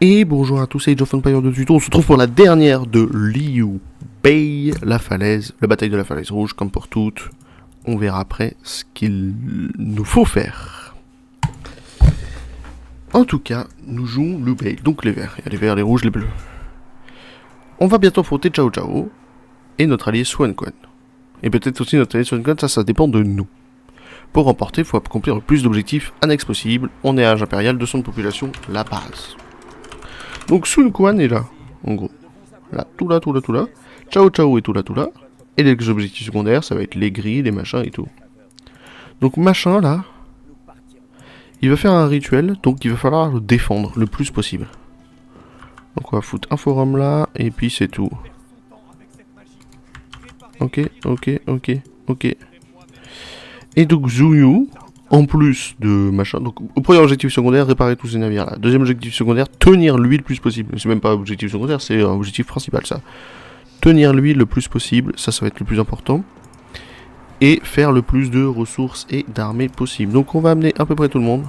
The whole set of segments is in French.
Et bonjour à tous, c'est Age of Empires de Tuto. On se retrouve pour la dernière de Liu Bei, la falaise, la bataille de la falaise rouge, comme pour toutes. On verra après ce qu'il nous faut faire. En tout cas, nous jouons Liu Bei, donc les verts. Il y a les verts, les rouges, les bleus. On va bientôt affronter Cao Cao et notre allié Xuan Quan. Et peut-être aussi notre allié Xuan Quan, ça dépend de nous. Pour remporter, il faut accomplir le plus d'objectifs annexes possible. On est à âge impérial, 200 de population, la base. Donc Sun Quan est là, en gros. Là, tout là, tout là, tout là. Cao Cao est tout là, tout là. Et les objectifs secondaires, ça va être les grilles, les machins et tout. Donc machin, là, il va faire un rituel, donc il va falloir le défendre le plus possible. Donc on va foutre un forum là, et puis c'est tout. Ok, ok, ok, ok. Et donc Zhuyu, en plus de machin, donc au premier objectif secondaire, réparer tous ces navires là. Deuxième objectif secondaire, tenir lui le plus possible. C'est même pas objectif secondaire, c'est un objectif principal ça. Tenir lui le plus possible, ça va être le plus important. Et faire le plus de ressources et d'armées possible. Donc on va amener à peu près tout le monde.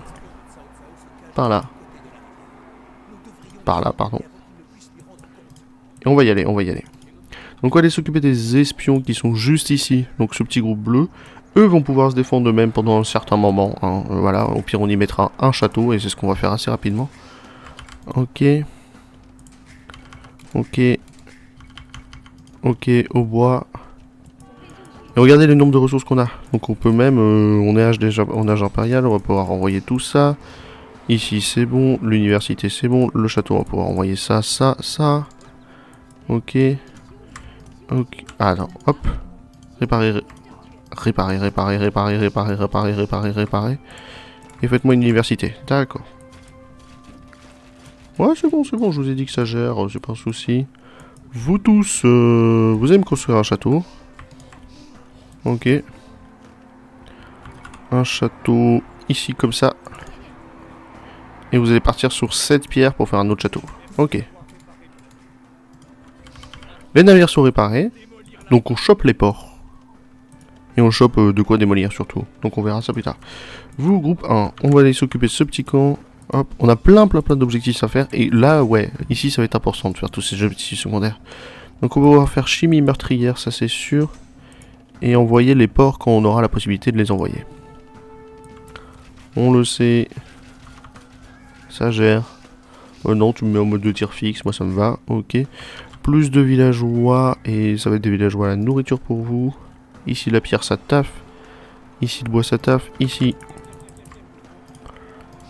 Par là. Par là, pardon. Et on va y aller, on va y aller. Donc on va aller s'occuper des espions qui sont juste ici. Donc ce petit groupe bleu. Eux vont pouvoir se défendre eux-mêmes pendant un certain moment. Hein. Voilà, au pire on y mettra un château et c'est ce qu'on va faire assez rapidement. Ok. Ok. Ok, au bois. Et regardez le nombre de ressources qu'on a. Donc on peut même, on est déjà en âge impérial, on va pouvoir envoyer tout ça. Ici c'est bon, l'université c'est bon, le château on va pouvoir envoyer ça, ça, ça. Ok. Ok. Ah non, hop. Réparer, réparer, réparer, réparer, réparer, réparer, réparer, réparer. Et faites-moi une université. D'accord. Ouais c'est bon, je vous ai dit que ça gère, c'est pas un souci. Vous tous, vous allez me construire un château. Ok. Un château ici comme ça. Et vous allez partir sur 7 pierres pour faire un autre château. Ok. Les navires sont réparés. Donc on chope les ports. Et on chope de quoi démolir surtout. Donc on verra ça plus tard. Vous, groupe 1, on va aller s'occuper de ce petit camp. Hop, on a plein d'objectifs à faire. Et là, ouais, ici ça va être important de faire tous ces objectifs secondaires. Donc on va pouvoir faire chimie meurtrière, ça c'est sûr. Et envoyer les ports quand on aura la possibilité de les envoyer. On le sait. Ça gère. Non, tu me mets en mode de tir fixe, moi ça me va. Ok. Plus de villageois, et ça va être des villageois à la nourriture pour vous. Ici la pierre ça taffe. Ici le bois ça taffe. Ici.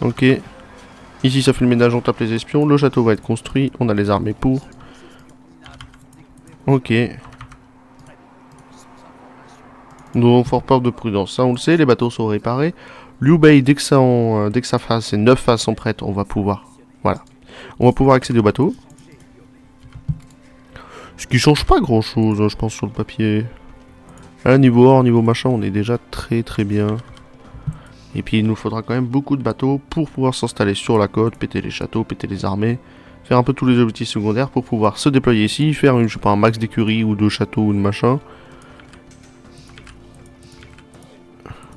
Ok. Ici ça fait le ménage, on tape les espions. Le château va être construit, on a les armées pour. Ok. Nous avons fort peur de prudence, ça on le sait, les bateaux sont réparés. Liu Bei, dès que sa phase, ces 9 phases sont prêtes, on va pouvoir. Voilà. On va pouvoir accéder au bateau. Ce qui change pas grand chose, je pense, sur le papier. À niveau or, niveau machin, on est déjà très bien. Et puis il nous faudra quand même beaucoup de bateaux pour pouvoir s'installer sur la côte, péter les châteaux, péter les armées, faire un peu tous les objectifs secondaires pour pouvoir se déployer ici, faire je sais pas, un max d'écuries ou de châteaux ou de machin.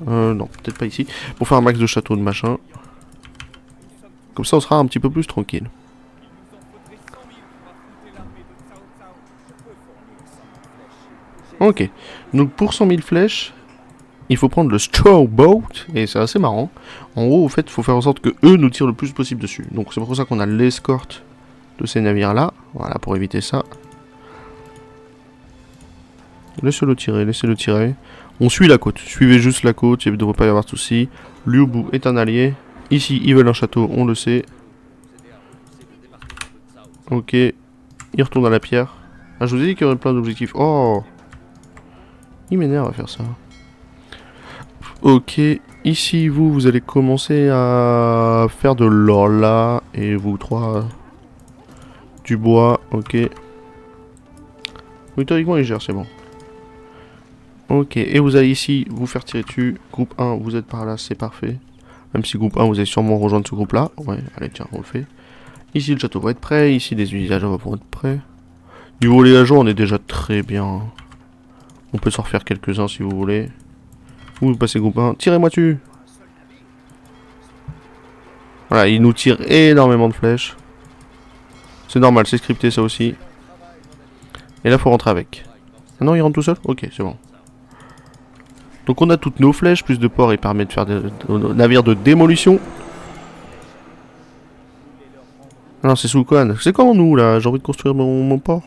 Non, peut-être pas ici. Pour faire un max de châteaux de machin. Comme ça on sera un petit peu plus tranquille. Ok, donc pour 100 000 flèches, il faut prendre le Straw Boat, et c'est assez marrant. En gros, au fait, il faut faire en sorte que eux nous tirent le plus possible dessus. Donc c'est pour ça qu'on a l'escorte de ces navires-là. Voilà, pour éviter ça. Laissez-le tirer, laissez-le tirer. On suit la côte, suivez juste la côte, il ne devrait pas y avoir de soucis. Liu Bu est un allié. Ici, ils veulent un château, on le sait. Ok, il retourne à la pierre. Ah, je vous ai dit qu'il y aurait plein d'objectifs. Oh, il m'énerve à faire ça. Ok, ici vous allez commencer à faire de l'or là, et vous trois du bois, ok. Oui, théoriquement il gère, c'est bon. Ok, et vous allez ici vous faire tirer dessus. Groupe 1, vous êtes par là, c'est parfait. Même si groupe 1, vous allez sûrement rejoindre ce groupe là. Ouais, allez, tiens, on le fait. Ici le château va être prêt, ici les villageois vont être prêts. Niveau villageois, on est déjà très bien. On peut s'en refaire quelques-uns si vous voulez. Vous passez groupe 1, tirez-moi dessus. Voilà, il nous tire énormément de flèches. C'est normal, c'est scripté ça aussi. Et là, faut rentrer avec. Ah non, il rentre tout seul? Ok, c'est bon. Donc on a toutes nos flèches, plus de ports, et permet de faire des navires de démolition. Non, c'est Soukon. C'est quand nous, là? J'ai envie de construire mon port.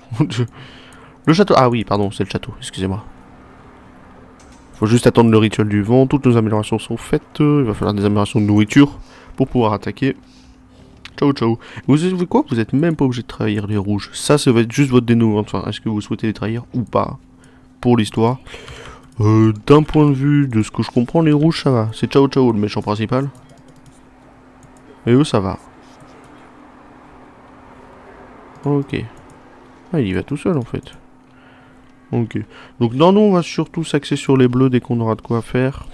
Le château. Ah oui, pardon, c'est le château, excusez-moi. Faut juste attendre le rituel du vent. Toutes nos améliorations sont faites. Il va falloir des améliorations de nourriture pour pouvoir attaquer. Ciao, ciao. Vous savez quoi? Vous êtes même pas obligé de trahir les rouges. Ça va être juste votre dénouement. Enfin, est-ce que vous souhaitez les trahir ou pas? Pour l'histoire. D'un point de vue de ce que je comprends, les rouges, ça va. C'est ciao, ciao, le méchant principal. Et eux, ça va. Ok. Ah, il y va tout seul, en fait. Ok. Donc, non, nous, on va surtout s'axer sur les bleus dès qu'on aura de quoi faire.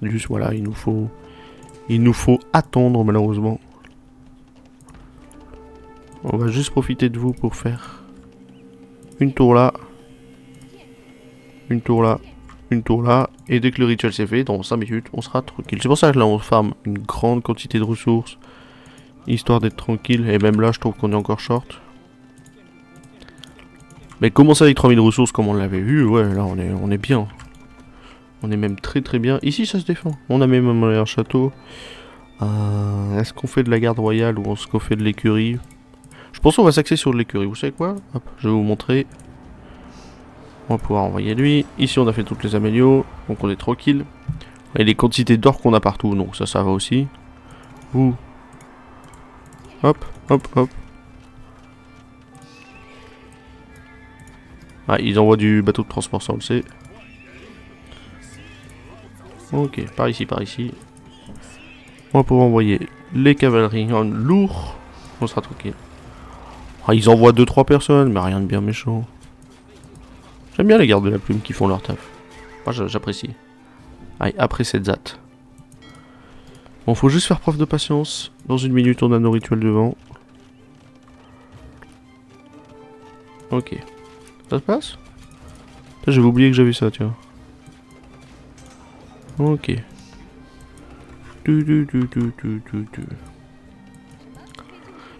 Juste, voilà, il nous faut attendre, malheureusement. On va juste profiter de vous pour faire une tour là, une tour là, une tour là. Et dès que le rituel s'est fait, dans 5 minutes, on sera tranquille. C'est pour ça que là, on farm une grande quantité de ressources, histoire d'être tranquille. Et même là, je trouve qu'on est encore short. Mais commencer avec 3000 ressources comme on l'avait vu, ouais, là, on est bien. On est même très très bien. Ici, ça se défend. On a même un château. Est-ce qu'on fait de la garde royale ou est-ce qu'on fait de l'écurie? Je pense qu'on va s'axer sur l'écurie. Vous savez quoi? Hop, je vais vous montrer. On va pouvoir envoyer lui. Ici, on a fait toutes les amélios. Donc, on est tranquille. Et les quantités d'or qu'on a partout. Donc, ça va aussi. Ouh. Hop, hop, hop. Ah, ils envoient du bateau de transport, ça on le sait. Ok, par ici, par ici. On va pouvoir envoyer les cavaleries en lourd. On sera tranquille. Ah, ils envoient 2-3 personnes, mais rien de bien méchant. J'aime bien les gardes de la plume qui font leur taf. Moi, j'apprécie. Allez, après cette zat. Bon, faut juste faire preuve de patience. Dans une minute, on a nos rituels de vent. Ok. Ça se passe? J'avais oublié que j'avais ça, tiens. Ok.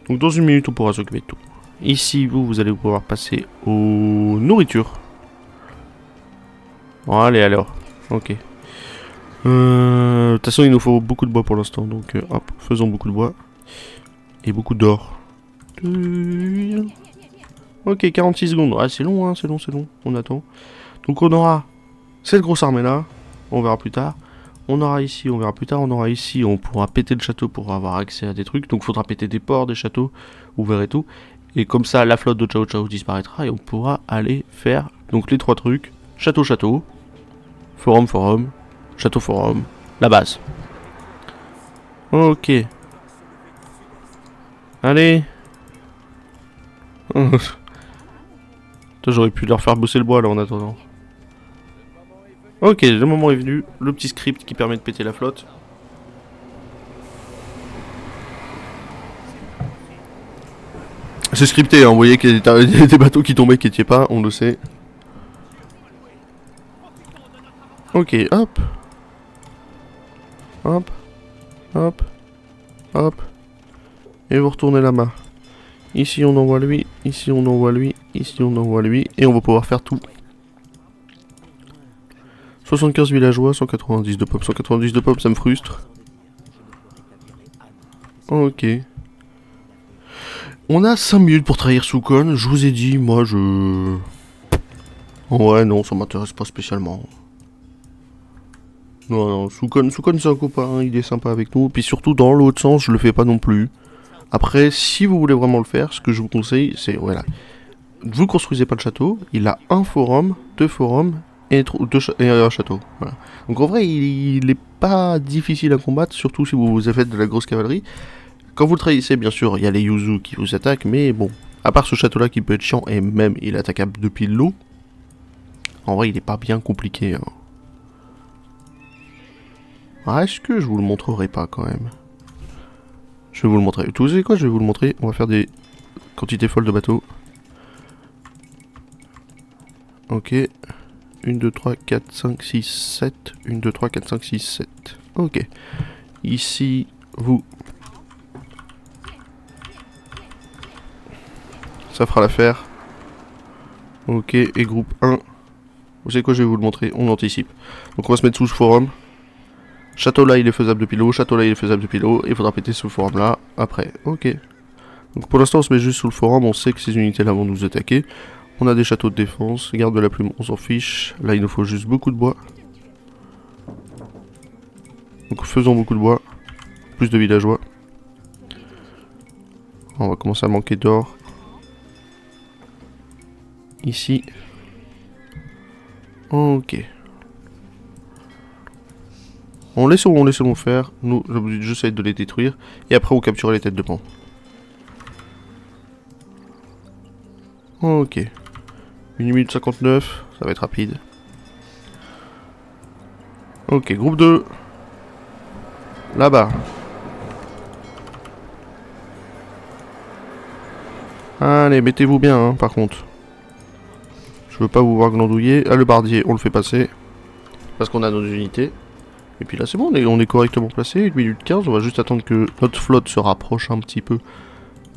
Donc dans une minute, on pourra s'occuper de tout. Ici, vous allez pouvoir passer aux nourritures. Bon, allez alors. Ok. De toute façon, il nous faut beaucoup de bois pour l'instant. Donc, hop, faisons beaucoup de bois. Et beaucoup d'or. Ok, 46 secondes. Ah, c'est long, hein, c'est long, c'est long. On attend. Donc, on aura cette grosse armée là. On verra plus tard. On aura ici, on verra plus tard. On aura ici, on pourra péter le château pour avoir accès à des trucs. Donc, il faudra péter des ports, des châteaux, ouvert et tout. Et comme ça, la flotte de Ciao Ciao disparaîtra et on pourra aller faire donc les 3 trucs. Château, château. Forum, forum. Château, forum. La base. Ok. Allez. J'aurais pu leur faire bosser le bois là en attendant. Ok, le moment est venu. Le petit script qui permet de péter la flotte. C'est scripté, hein, vous voyez qu'il y a des bateaux qui tombaient qui n'étaient pas, on le sait. Ok, hop. Hop. Hop. Hop. Et vous retournez là-bas. Ici on envoie lui, ici on envoie lui, ici on envoie lui. Et on va pouvoir faire tout. 75 villageois, 190 de pop. 190 de pop, ça me frustre. Ok. On a 5 minutes pour trahir Soukon. Je vous ai dit, moi je... Ouais, non, ça m'intéresse pas spécialement. Non, non, Soukon c'est un copain, il est sympa avec nous. Puis surtout, dans l'autre sens, je le fais pas non plus. Après, si vous voulez vraiment le faire, ce que je vous conseille, c'est, voilà. Vous construisez pas le château, il a un forum, 2 forums et un château. Voilà. Donc en vrai, il est pas difficile à combattre, surtout si vous avez fait de la grosse cavalerie. Quand vous le trahissez, bien sûr, il y a les Yuzu qui vous attaquent, mais bon, à part ce château-là qui peut être chiant, et même il est attaquable depuis l'eau, en vrai, il est pas bien compliqué. Hein. Ah, est-ce que je vous le montrerai pas quand même? Je vais vous le montrer. Vous savez quoi? Je vais vous le montrer. On va faire des quantités folles de bateaux. Ok. 1, 2, 3, 4, 5, 6, 7. 1, 2, 3, 4, 5, 6, 7. Ok. Ici, vous... Ça fera l'affaire. Ok, et groupe 1. Vous savez quoi, je vais vous le montrer, on anticipe. Donc on va se mettre sous ce forum. Château là il est faisable depuis l'eau, château là il est faisable depuis l'eau, et il faudra péter ce forum là après. Ok. Donc pour l'instant on se met juste sous le forum, on sait que ces unités là vont nous attaquer. On a des châteaux de défense, garde de la plume, on s'en fiche. Là il nous faut juste beaucoup de bois. Donc faisons beaucoup de bois. Plus de villageois. On va commencer à manquer d'or. Ici. Ok. On laisse faire. Nous, l'objectif juste c'est de les détruire. Et après on capture les têtes de pont. Ok. 1 minute 59. Ça va être rapide. Ok, groupe 2. Là-bas. Allez, mettez-vous bien, hein, par contre. Je veux pas vous voir glandouiller. Ah, le bardier, on le fait passer. Parce qu'on a nos unités. Et puis là, c'est bon, on est correctement placé. 1 minute 15, on va juste attendre que notre flotte se rapproche un petit peu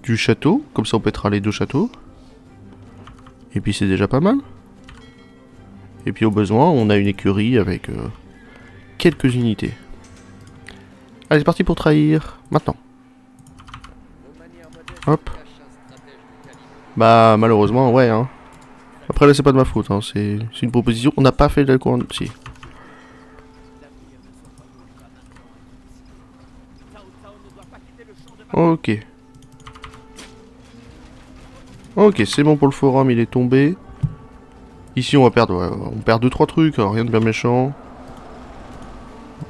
du château. Comme ça, on pètera les deux châteaux. Et puis, c'est déjà pas mal. Et puis, au besoin, on a une écurie avec quelques unités. Allez, c'est parti pour trahir. Maintenant. Hop. Bah, malheureusement, ouais, hein. Après, là, c'est pas de ma faute, hein. C'est une proposition. On n'a pas fait de la couronne. Si. Ok. Ok, c'est bon pour le forum, il est tombé. Ici, on va perdre, ouais, on perd 2-3 trucs, alors rien de bien méchant.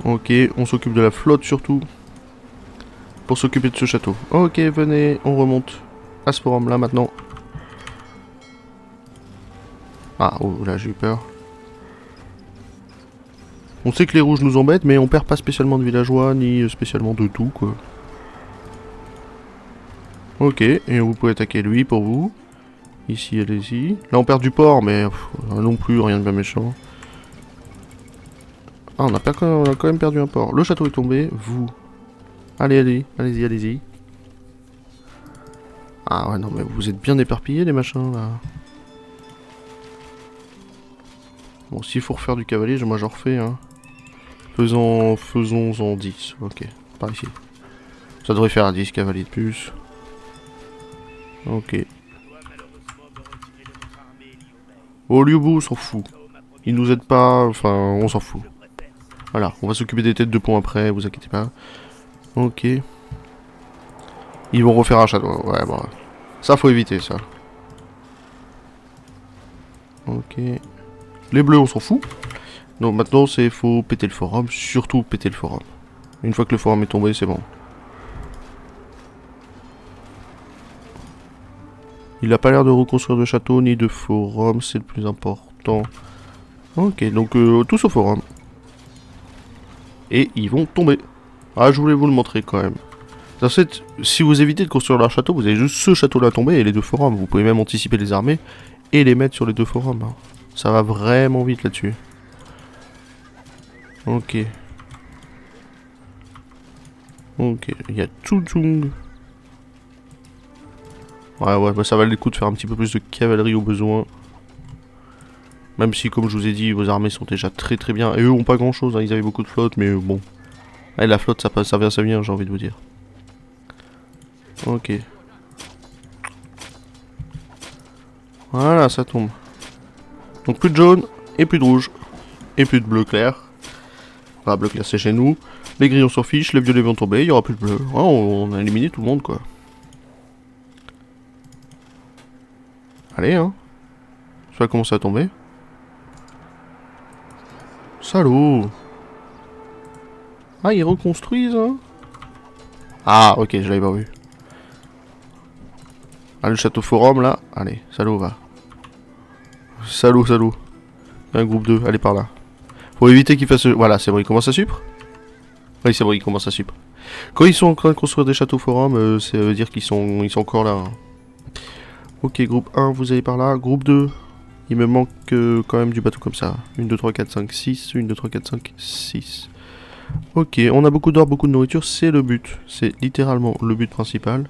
Ok, on s'occupe de la flotte surtout. Pour s'occuper de ce château. Ok, venez, on remonte à ce forum là maintenant. Ah, oh là, j'ai eu peur. On sait que les rouges nous embêtent, mais on perd pas spécialement de villageois, ni spécialement de tout, quoi. Ok, et vous pouvez attaquer lui pour vous. Ici, allez-y. Là, on perd du port, mais non plus, rien de bien méchant. Ah, on a quand même perdu un port. Le château est tombé, vous. Allez, allez-y, allez-y. Ah ouais, non, mais vous êtes bien éparpillés, les machins, là. Bon, s'il faut refaire du cavalier, moi j'en refais, hein. Faisons-en 10, ok, par ici. Ça devrait faire un 10 cavaliers de plus. Ok. Oh, Liubu, on s'en fout. Il nous aide pas, enfin, on s'en fout. Voilà, on va s'occuper des têtes de pont après, vous inquiétez pas. Ok. Ils vont refaire un château, ouais, bon. Ça, faut éviter, ça. Ok. Les bleus, on s'en fout. Donc maintenant, c'est faut péter le forum, surtout péter le forum. Une fois que le forum est tombé, c'est bon. Il a pas l'air de reconstruire de château ni de forum, c'est le plus important. Ok, donc tous au forum. Et ils vont tomber. Ah, je voulais vous le montrer quand même. En fait, si vous évitez de construire leur château, vous avez juste ce château-là tomber et les deux forums. Vous pouvez même anticiper les armées et les mettre sur les deux forums. Hein. Ça va vraiment vite là-dessus. Ok. Ok, il y a Tsutung. Ouais, bah ça valait le coup de faire un petit peu plus de cavalerie au besoin. Même si, comme je vous ai dit, vos armées sont déjà très très bien. Et eux ont pas grand chose, hein. Ils avaient beaucoup de flotte, mais bon. Allez, la flotte, ça vient, j'ai envie de vous dire. Ok. Voilà, ça tombe. Donc plus de jaune, et plus de rouge, et plus de bleu clair. Enfin, bleu clair c'est chez nous. Les gris on s'en fiche, les violets vont tomber, il y aura plus de bleu. Ouais, on a éliminé tout le monde quoi. Allez hein. Ça va commencer à tomber. Salaud. Ah, ils reconstruisent hein. Ah, ok, je l'avais pas vu. Ah, le château forum là. Allez, salaud va. Salaud. Un groupe 2, allez par là. Faut éviter qu'ils fassent... Voilà, c'est bon, ils commencent à supre. Oui, c'est bon, ils commencent à supre. Quand ils sont en train de construire des châteaux forums, ça veut dire qu'ils sont encore là. Hein. Ok, groupe 1, vous allez par là. Groupe 2, il me manque quand même du bateau comme ça. 1, 2, 3, 4, 5, 6. 1, 2, 3, 4, 5, 6. Ok, on a beaucoup d'or, beaucoup de nourriture, c'est le but. C'est littéralement le but principal.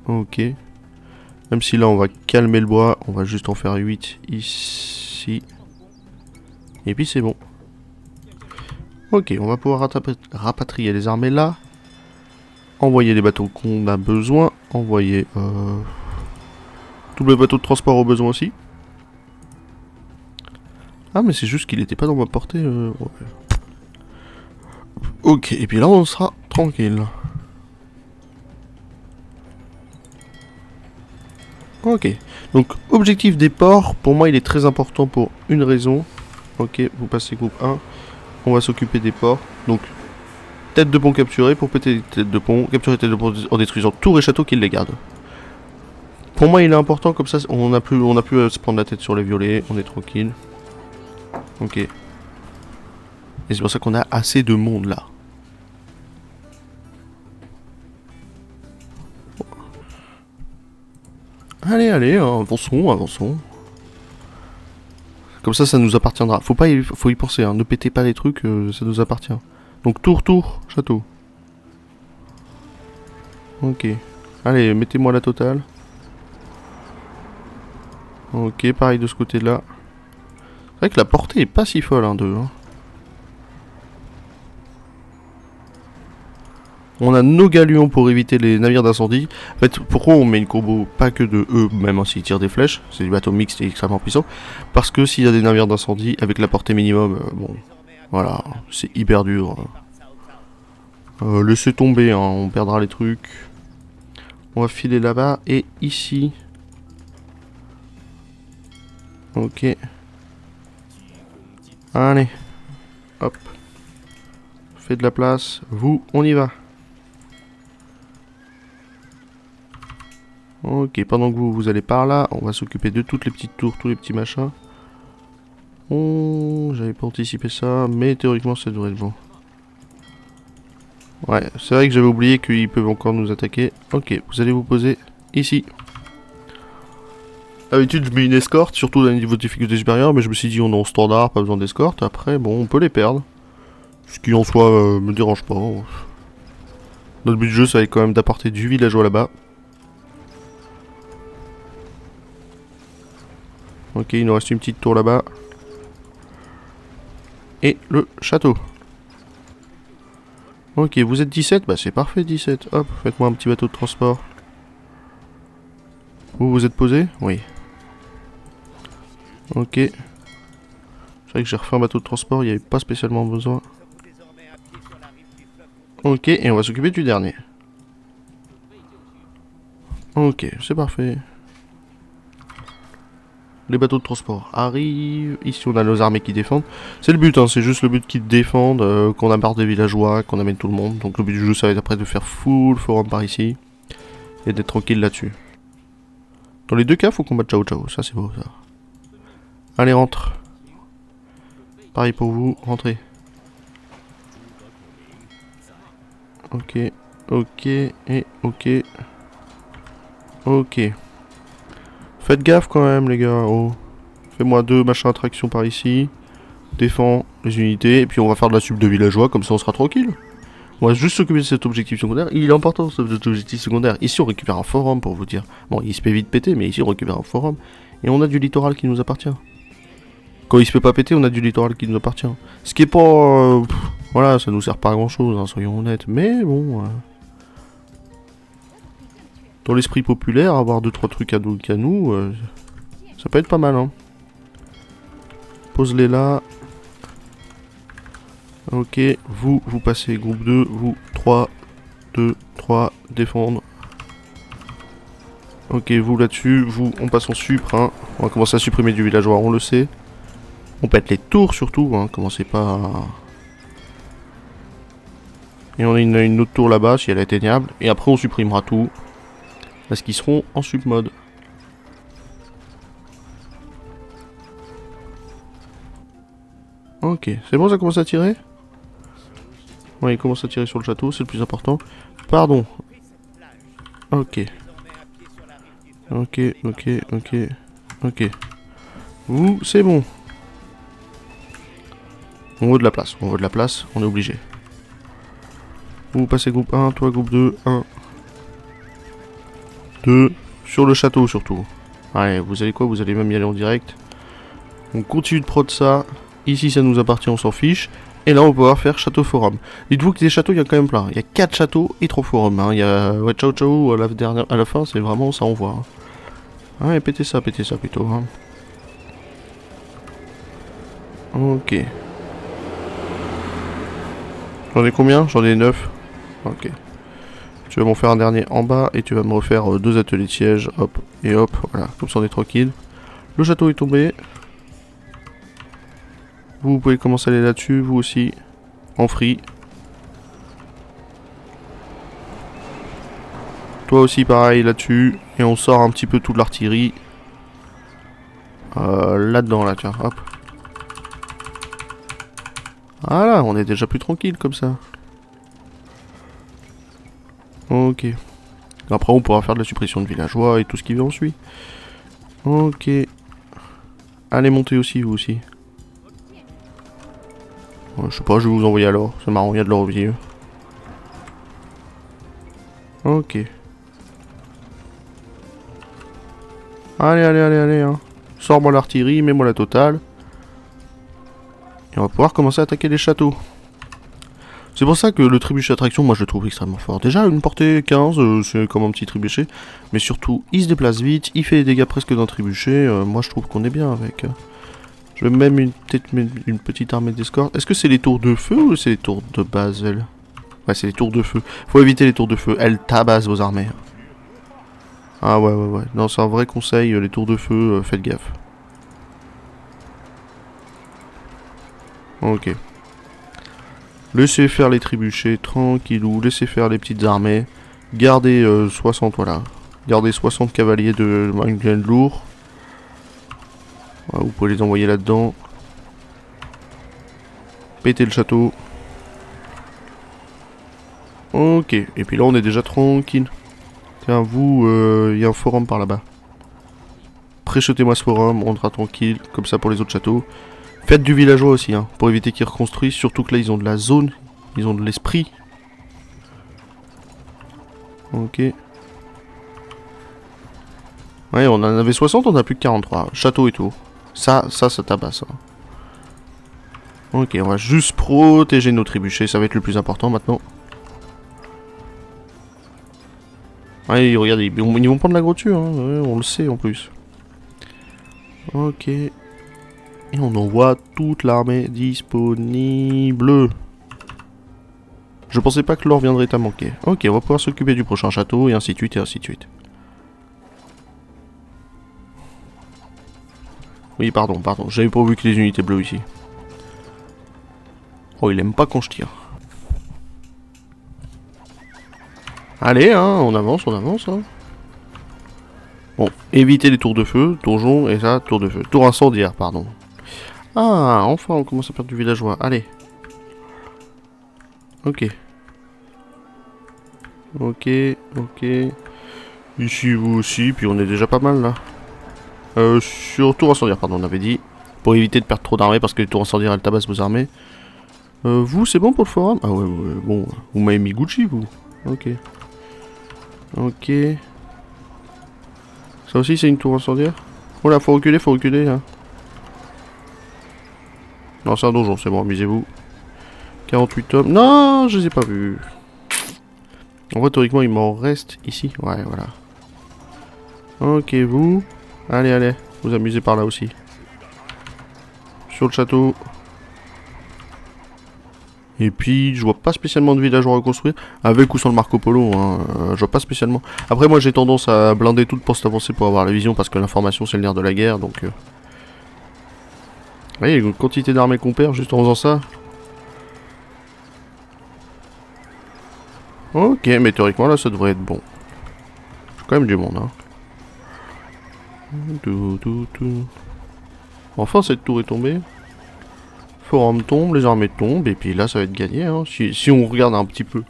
Ok. Même si là on va calmer le bois, on va juste en faire 8 ici. Et puis c'est bon. Ok, on va pouvoir rapatrier les armées là. Envoyer les bateaux qu'on a besoin. Envoyer tous les bateaux de transport au besoin aussi. Ah mais c'est juste qu'il n'était pas dans ma portée. Ouais. Ok, et puis là on sera tranquille. Ok, donc objectif des ports, pour moi il est très important pour une raison. Ok, vous passez groupe 1. On va s'occuper des ports. Donc, tête de pont capturée pour péter les têtes de pont. Capturer les têtes de pont en détruisant tours et châteaux qui les gardent. Pour moi il est important, comme ça on n'a plus à se prendre la tête sur les violets. On est tranquille. Ok. Et c'est pour ça qu'on a assez de monde là. Allez, allez, hein, avançons, avançons. Comme ça nous appartiendra. Faut y penser, hein. Ne pétez pas les trucs, ça nous appartient. Donc tour, château. Ok. Allez, mettez-moi la totale. Ok, pareil de ce côté-là. C'est vrai que la portée est pas si folle, hein, d'eux. Hein. On a nos galions pour éviter les navires d'incendie. En fait, pourquoi on met une combo pas que de eux, même s'ils tirent des flèches, c'est du bateau mixte et extrêmement puissant. Parce que s'il y a des navires d'incendie, avec la portée minimum, bon, voilà, c'est hyper dur. Laissez tomber, hein, on perdra les trucs. On va filer là-bas et ici. Ok. Allez. Hop. Fais de la place. Vous, on y va. Ok, pendant que vous allez par là, on va s'occuper de toutes les petites tours, tous les petits machins. Oh, j'avais pas anticipé ça, mais théoriquement ça devrait être bon. Ouais, c'est vrai que j'avais oublié qu'ils peuvent encore nous attaquer. Ok, vous allez vous poser ici. D'habitude je mets une escorte, surtout à un niveau de difficulté supérieur, mais je me suis dit on est en standard, pas besoin d'escorte. Après, bon, on peut les perdre. Ce qui en soi me dérange pas. Notre but de jeu, ça va être quand même d'apporter du villageois là-bas. Ok, il nous reste une petite tour là-bas. Et le château. Ok, vous êtes 17, bah c'est parfait 17. Hop, faites-moi un petit bateau de transport. Vous êtes posé? Oui. Ok. C'est vrai que j'ai refait un bateau de transport, il n'y avait pas spécialement besoin. Ok, et on va s'occuper du dernier. Ok, c'est parfait. Les bateaux de transport arrivent. Ici, on a nos armées qui défendent. C'est le but, hein, c'est juste le but qu'ils défendent, qu'on amarre des villageois, qu'on amène tout le monde. Donc le but du jeu, ça va être après de faire full forum par ici. Et d'être tranquille là-dessus. Dans les deux cas, faut combattre Ciao Ciao. Ça, c'est beau, ça. Allez, rentre. Pareil pour vous, rentrez. Ok, ok, et ok. Ok. Faites gaffe quand même, les gars. Oh. Fais-moi 2 machins attraction par ici. Défends les unités. Et puis on va faire de la sub de villageois, comme ça on sera tranquille. On va juste s'occuper de cet objectif secondaire. Il est important cet objectif secondaire. Ici on récupère un forum pour vous dire. Bon, il se fait vite péter, mais ici on récupère un forum. Et on a du littoral qui nous appartient. Quand il se fait pas péter, on a du littoral qui nous appartient. Ce qui est pas... voilà, ça nous sert pas à grand chose, hein, soyons honnêtes. Mais bon... dans l'esprit populaire, avoir 2-3 trucs à nous, ça peut être pas mal, hein. Pose-les là. Ok, vous passez groupe 2, vous 3, 2, 3, défendre. Ok, vous là-dessus, vous, on passe en supre, hein. On va commencer à supprimer du villageois, on le sait. On pète les tours surtout, hein, commencez pas à... Et on a une autre tour là-bas, si elle est atteignable. Et après on supprimera tout. Parce qu'ils seront en submode. Ok, c'est bon, ça commence à tirer? Ouais, il commence à tirer sur le château, c'est le plus important. Pardon. Ok. Ok, ok, ok. Ok. Vous, c'est bon. On veut de la place, on est obligé. Vous passez groupe 1, toi groupe 2, 1. 2. Sur le château surtout. Allez, vous allez quoi? Vous allez même y aller en direct. On continue de prod ça. Ici ça nous appartient, on s'en fiche. Et là on va pouvoir faire château forum. Dites-vous que des châteaux il y a quand même plein. Il y a 4 châteaux et 3 forums. Hein. Il y a ouais, ciao ciao à la fin c'est vraiment ça on voit. Hein. Ouais, pétez ça plutôt. Hein. Ok. J'en ai combien? J'en ai 9. Ok. Tu vas m'en faire un dernier en bas et tu vas me refaire 2 ateliers de siège. Hop et hop. Voilà, comme ça on est tranquille. Le château est tombé. Vous pouvez commencer à aller là-dessus, vous aussi. En free. Toi aussi pareil là-dessus. Et on sort un petit peu toute l'artillerie. Là-dedans là, tiens, hop. Voilà, on est déjà plus tranquille comme ça. Ok. Après on pourra faire de la suppression de villageois et tout ce qui en suit. Ok. Allez montez aussi, vous aussi. Ouais, je sais pas, je vais vous envoyer alors. C'est marrant, il y a de l'or au milieu. Ok. Allez, hein. Sors-moi l'artillerie, mets-moi la totale. Et on va pouvoir commencer à attaquer les châteaux. C'est pour ça que le trébuchet attraction, moi je le trouve extrêmement fort. Déjà, une portée 15, c'est comme un petit trébuchet. Mais surtout, il se déplace vite, il fait des dégâts presque d'un trébuchet. Moi je trouve qu'on est bien avec. Je vais même peut-être mettre une petite armée d'escorte. Est-ce que c'est les tours de feu ou c'est les tours de base, elle? Ouais, c'est les tours de feu. Faut éviter les tours de feu. Elles tabassent vos armées. Ah ouais. Non, c'est un vrai conseil, les tours de feu, faites gaffe. Ok. Laissez faire les trébuchets, tranquillou. Laissez faire les petites armées. Gardez 60, voilà. Gardez 60 cavaliers de Manglen lourd. Voilà, vous pouvez les envoyer là-dedans. Pétez le château. Ok. Et puis là, on est déjà tranquille. Tiens, vous, il y a un forum par là-bas. Préchetez-moi ce forum, on sera tranquille. Comme ça pour les autres châteaux. Faites du villageois aussi, hein, pour éviter qu'ils reconstruisent. Surtout que là, ils ont de la zone. Ils ont de l'esprit. Ok. Ouais, on en avait 60, on a plus que 43. Château et tout. Ça tabasse. Hein. Ok, on va juste protéger nos trébuchets. Ça va être le plus important maintenant. Ouais, regardez, ils vont prendre la dessus, hein. Ouais, on le sait en plus. Ok. Et on envoie toute l'armée disponible. Je pensais pas que l'or viendrait à manquer. Ok, on va pouvoir s'occuper du prochain château, et ainsi de suite, et ainsi de suite. Oui, pardon. J'avais pas vu que les unités bleues ici. Oh, il aime pas quand je tire. Allez, hein, on avance, hein. Bon, évitez les tours de feu, donjon, et ça, tour de feu. Tour incendiaire, pardon. Ah, enfin, on commence à perdre du villageois. Allez. Ok. Ici, vous aussi, puis on est déjà pas mal, là. Sur tour incendiaire, pardon, on avait dit. Pour éviter de perdre trop d'armées, parce que les tours incendiaires, elles tabassent vos armées. Vous, c'est bon pour le forum? Ah ouais, bon. Vous m'avez mis Gucci, vous. Ok. Ça aussi, c'est une tour incendiaire? Oh là, faut reculer, hein. Non, c'est un donjon, c'est bon, amusez-vous. 48 hommes. Non, je les ai pas vus. En vrai, théoriquement, il m'en reste ici. Ouais, voilà. Ok, vous. Allez. Vous amusez par là aussi. Sur le château. Et puis, je vois pas spécialement de village à reconstruire. Avec ou sans le Marco Polo, hein. Je vois pas spécialement. Après, moi, j'ai tendance à blinder toute poste avancée pour avoir la vision, parce que l'information, c'est le nerf de la guerre, donc... Vous voyez, une quantité d'armées qu'on perd juste en faisant ça. Ok, mais théoriquement, là, ça devrait être bon. Quand même du monde, hein. Enfin, cette tour est tombée. Forum tombe, les armées tombent, et puis là, ça va être gagné, hein. Si on regarde un petit peu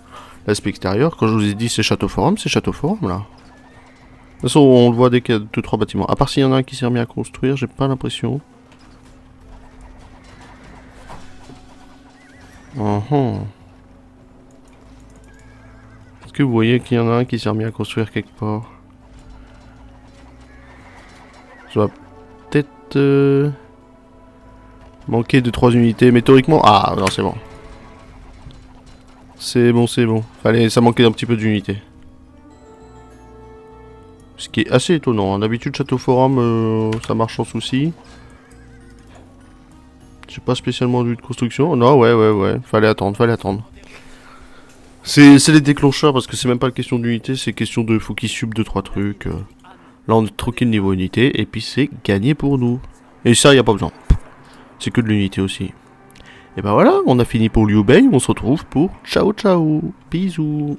l'aspect extérieur, quand je vous ai dit c'est château forum, là. De toute façon, on le voit dès qu'il y a 2-3 bâtiments. À part s'il y en a un qui s'est remis à construire, j'ai pas l'impression. Est-ce que vous voyez qu'il y en a un qui s'est remis à construire quelque part? Ça va peut-être... manquer de 3 unités. Mais théoriquement... Ah, non, c'est bon. C'est bon, c'est bon. Fallait, ça manquait un petit peu d'unités. Ce qui est assez étonnant. Hein. D'habitude, Château Forum, ça marche sans souci. J'ai pas spécialement vu de construction. Non, ouais. Fallait attendre. C'est les déclencheurs parce que c'est même pas question d'unité, c'est question de faut qu'ils sub 2-3 trucs. Là, on est tranquille niveau unité et puis c'est gagné pour nous. Et ça, y a pas besoin. C'est que de l'unité aussi. Et ben voilà, on a fini pour Liu Bei. On se retrouve pour ciao ciao. Bisous.